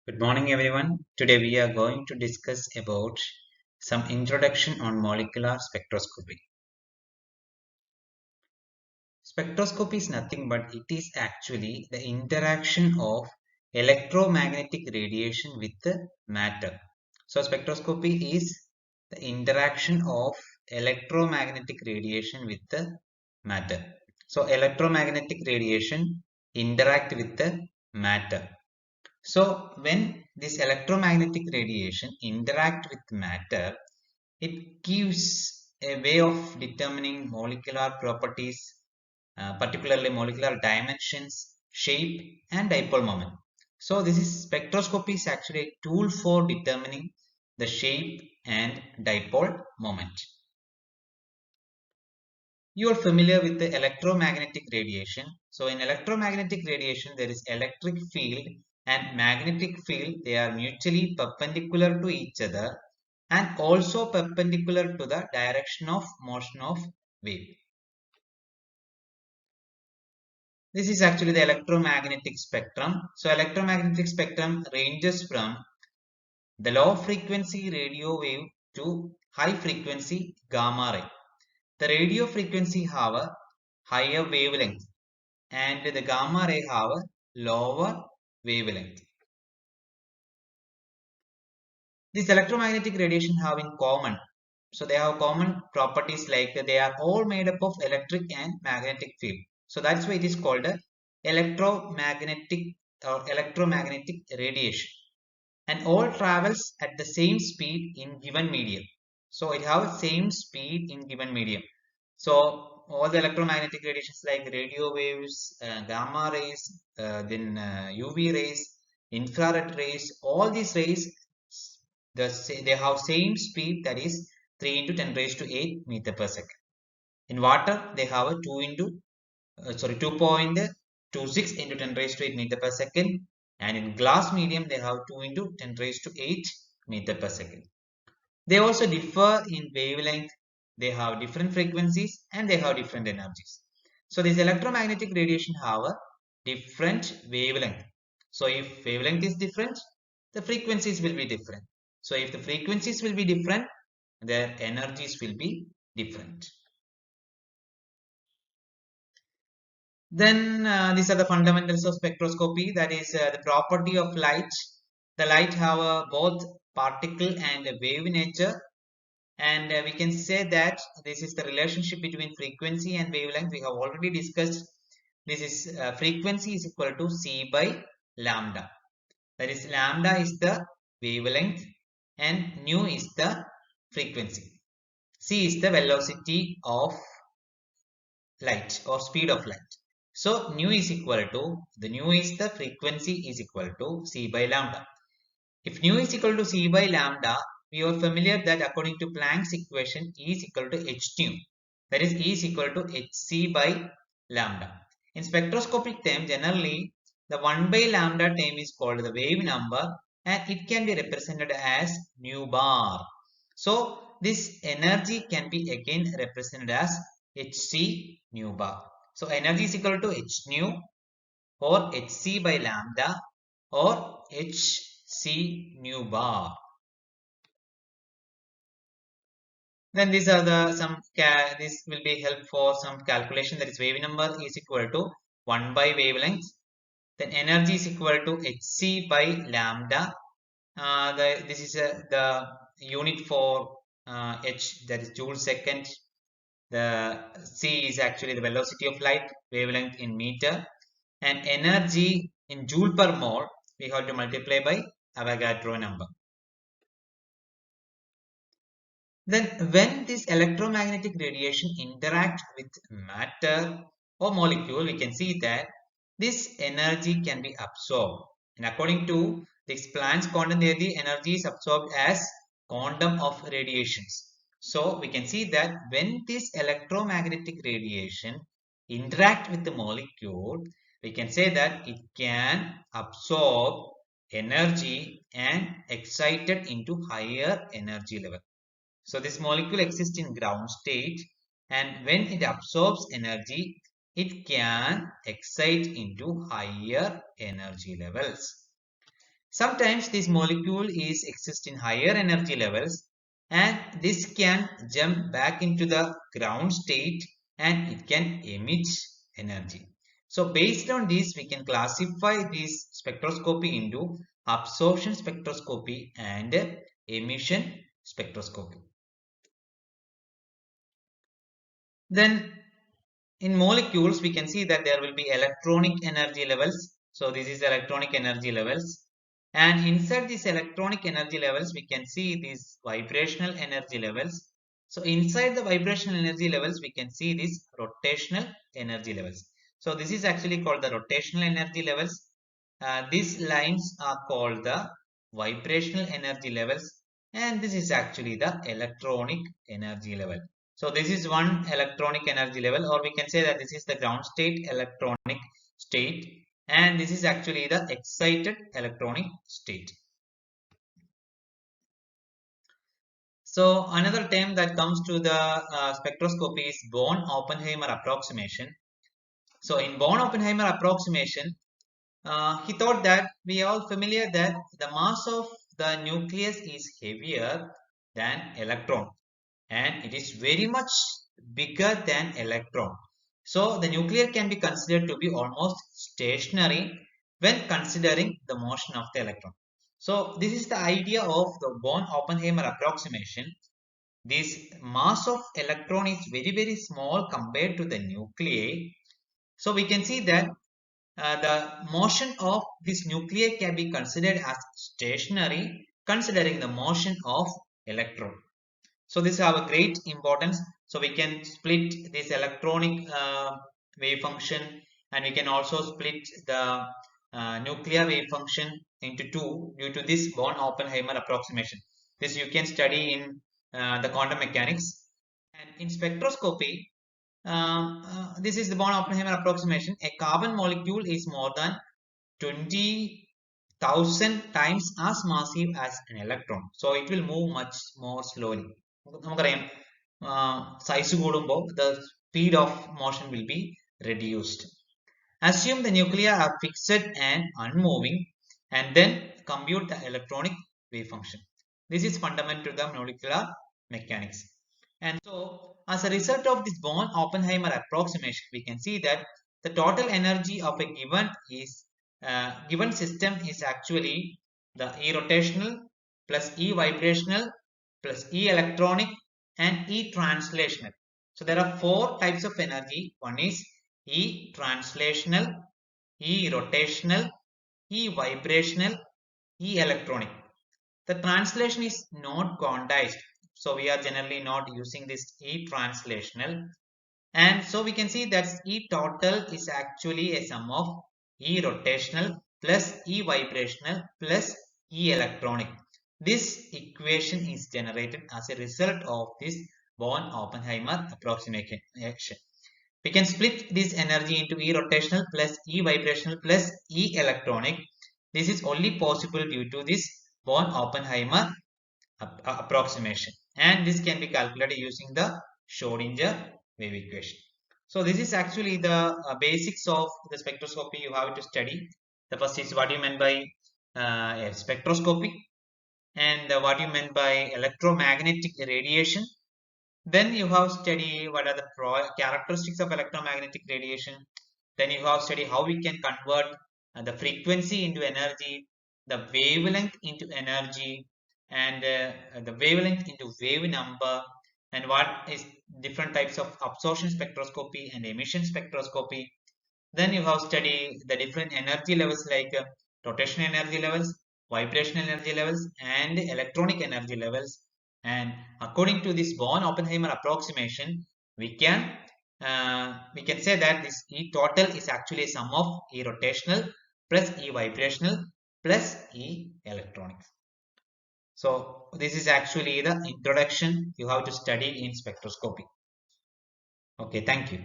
Good morning everyone. Today we are going to discuss about some introduction on molecular spectroscopy. Spectroscopy is nothing but it is actually the interaction of electromagnetic radiation with the matter. So spectroscopy is the interaction of electromagnetic radiation with the matter. So electromagnetic radiation interact with the matter. So when this electromagnetic radiation interact with matter, it gives a way of determining molecular properties, particularly molecular dimensions, shape and dipole moment. So this is spectroscopy is actually a tool for determining the shape and dipole moment. You are familiar with the electromagnetic radiation. So in electromagnetic radiation, there is electric field and magnetic field. They are mutually perpendicular to each other and also perpendicular to the direction of motion of wave. This is actually the electromagnetic spectrum. So electromagnetic spectrum ranges from the low frequency radio wave to high frequency gamma ray. The radio frequency have a higher wavelength and the gamma ray have a lower wavelength. These electromagnetic radiation have in common. So they have common properties like they are all made up of electric and magnetic field. So that's why it is called a electromagnetic or electromagnetic radiation. And all travels at the same speed in given medium. So it has same speed in given medium. So all the electromagnetic radiations like radio waves, gamma rays, then UV rays, infrared rays, all these rays, they have same speed, that is 3 into 10 raised to 8 meter per second. In water, they have a 2.26 into 10 raised to 8 meter per second. And in glass medium, they have 2 into 10 raised to 8 meter per second. They also differ in wavelength. They have different frequencies and they have different energies. So this electromagnetic radiation have a different wavelength. So if wavelength is different, the frequencies will be different. So if the frequencies will be different, their energies will be different. Then these are the fundamentals of spectroscopy. That is the property of light. The light have both particle and wave nature. And we can say that this is the relationship between frequency and wavelength. We have already discussed. This is frequency is equal to c by lambda. That is lambda is the wavelength and nu is the frequency. C is the velocity of light or speed of light. So nu is equal to, the nu is the frequency is equal to c by lambda. If nu is equal to c by lambda, we are familiar that according to Planck's equation, E is equal to h nu. That is, E is equal to hc by lambda. In spectroscopic term, generally, the 1 by lambda term is called the wave number and it can be represented as nu bar. So, this energy can be again represented as hc nu bar. So, energy is equal to h nu or hc by lambda or hc nu bar. Then these are the this will be help for some calculation, that is wave number is equal to 1 by wavelength. Then energy is equal to hc by lambda. This is the unit for h, that is joule second. The c is actually the velocity of light, wavelength in meter, and energy in joule per mole we have to multiply by Avogadro number. Then when this electromagnetic radiation interact with matter or molecule, we can see that this energy can be absorbed. And according to this Planck's quantum theory, energy is absorbed as quantum of radiations. So we can see that when this electromagnetic radiation interact with the molecule, we can say that it can absorb energy and excited into higher energy level. So this molecule exists in ground state, and when it absorbs energy, it can excite into higher energy levels. Sometimes this molecule is exist in higher energy levels, and this can jump back into the ground state and it can emit energy. So based on this, we can classify this spectroscopy into absorption spectroscopy and emission spectroscopy. Then in molecules, we can see that there will be electronic energy levels. So this is electronic energy levels. And inside these electronic energy levels, we can see these vibrational energy levels. So inside the vibrational energy levels, we can see these rotational energy levels. So this is actually called the rotational energy levels. These lines are called the vibrational energy levels. And this is actually the electronic energy level. So this is one electronic energy level, or we can say that this is the ground state electronic state, and this is actually the excited electronic state. So another term that comes to the spectroscopy is Born-Oppenheimer approximation. So in Born-Oppenheimer approximation, he thought that we are all familiar that the mass of the nucleus is heavier than electron, and it is very much bigger than electron. So the nucleus can be considered to be almost stationary when considering the motion of the electron. So this is the idea of the Born-Oppenheimer approximation. This mass of electron is very small compared to the nuclei. So we can see that the motion of this nuclei can be considered as stationary considering the motion of electron. So this have a great importance. So we can split this electronic wave function, and we can also split the nuclear wave function into two due to this Born-Oppenheimer approximation. This you can study in the quantum mechanics. And in spectroscopy, this is the Born-Oppenheimer approximation. A carbon molecule is more than 20,000 times as massive as an electron. So it will move much more slowly. നമുക്കറിയാം size കൂടുമ്പോൾ the speed of motion will be reduced. Assume the nuclei are fixed and unmoving, and then compute the electronic wave function. This is fundamental to the molecular mechanics. And so, as a result of this Born-Oppenheimer approximation, we can see that the total energy of a given system is actually the E rotational plus E vibrational plus E electronic and E translational. So there are four types of energy. One is E translational, E rotational, E vibrational, E electronic. The translation is not quantized, so we are generally not using this E translational. And so we can see that E total is actually a sum of E rotational plus E vibrational plus E electronic. This equation is generated as a result of this Born-Oppenheimer approximation. We can split this energy into E rotational plus E vibrational plus E electronic. This is only possible due to this Born-Oppenheimer approximation, and this can be calculated using the Schrodinger wave equation. So this is actually the basics of the spectroscopy you have to study. The first is what you meant by spectroscopy, and what you meant by electromagnetic radiation. Then you have study what are the characteristics of electromagnetic radiation. Then you have study how we can convert the frequency into energy, the wavelength into energy, and the wavelength into wave number, and what is different types of absorption spectroscopy and emission spectroscopy. Then you have studied the different energy levels like rotational energy levels, vibrational energy levels, and electronic energy levels. And according to this Born-Oppenheimer approximation, we can say that this E total is actually a sum of E rotational plus E vibrational plus E electronics. So this is actually the introduction you have to study in spectroscopy. Okay, thank you.